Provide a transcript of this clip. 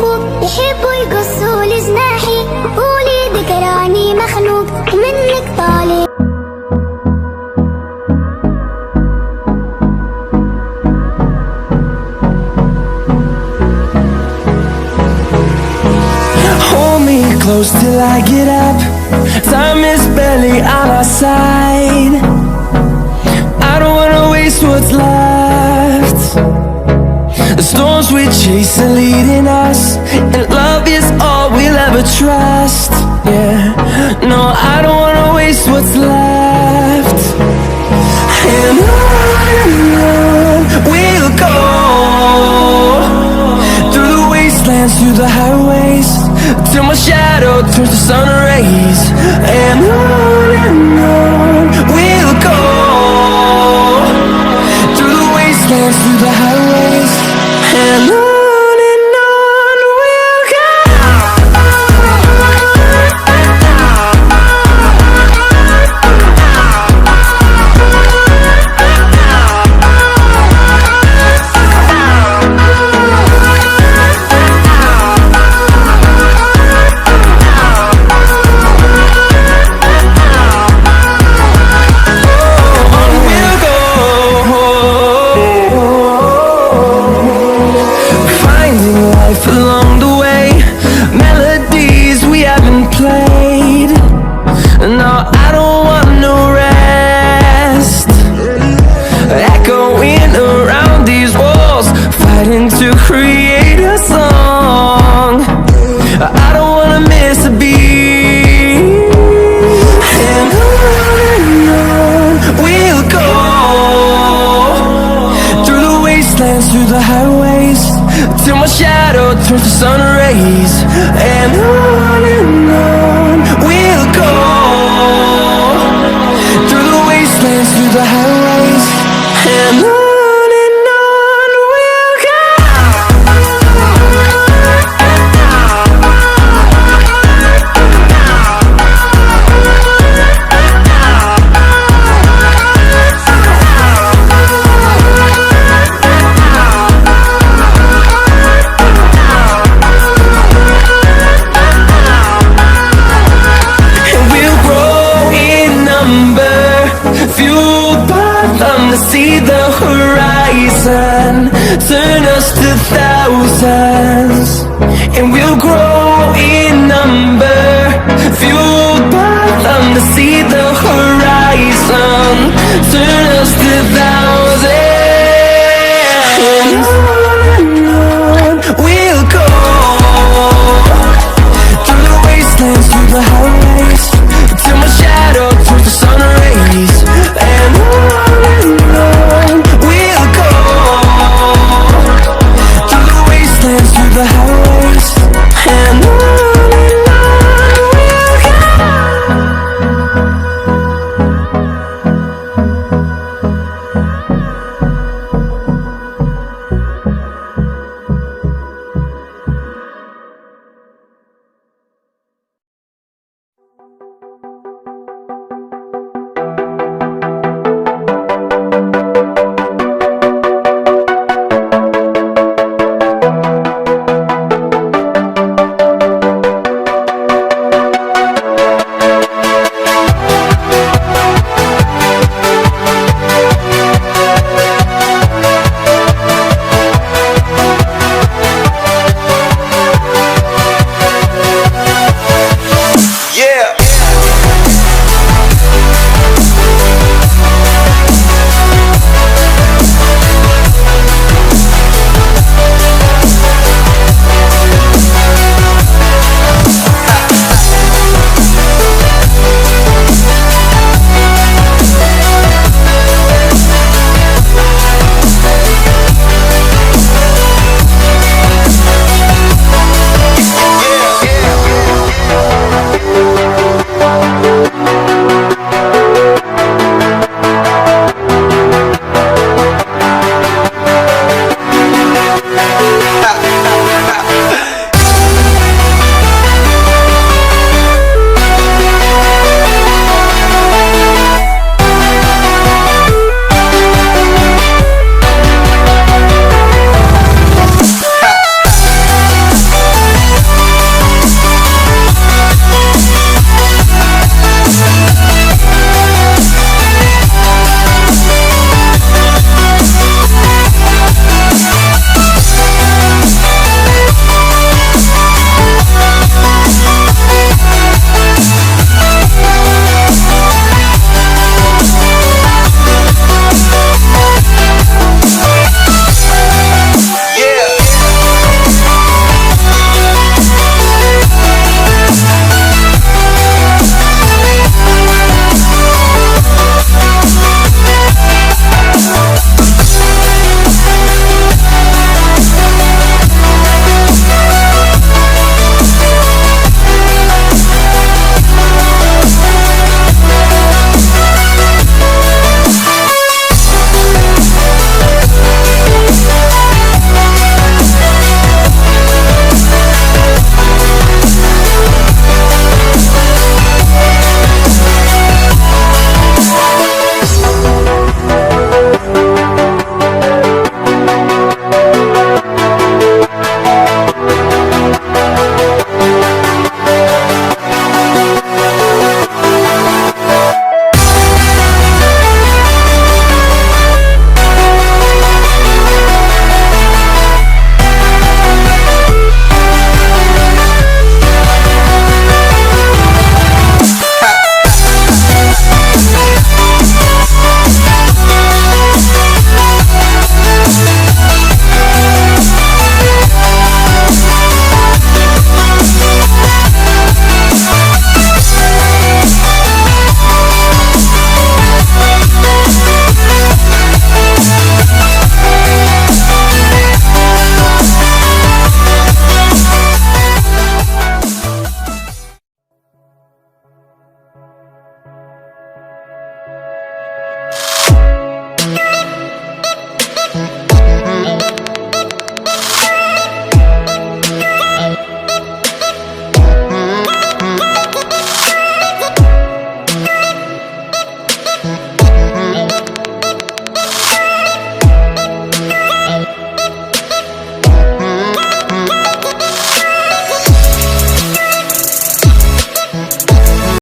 فوق، يحبوا يقصوا لي جناحي، قولي ذكراني مخلوق ومنك طالع. Hold me close till I get up. Time is barely on our side. I don't wanna waste what's left. The storms we chase are leading us, and love is all we'll ever trust. Yeah, no, I don't wanna waste what's left. And on we'll go, through the wastelands, through the highways, till my shadow turns to sun rays. And on we'll go, through the wastelands, through the highways, and on we'll go. Along the way, melodies we haven't played. No, I don't want no rest. Echoing around these walls, fighting to create a song. I don't wanna miss a beat. And on we'll go, through the wastelands, through the highways, till my shadow turns to sun rays. And on we'll go, through the wastelands, through the highways, and on.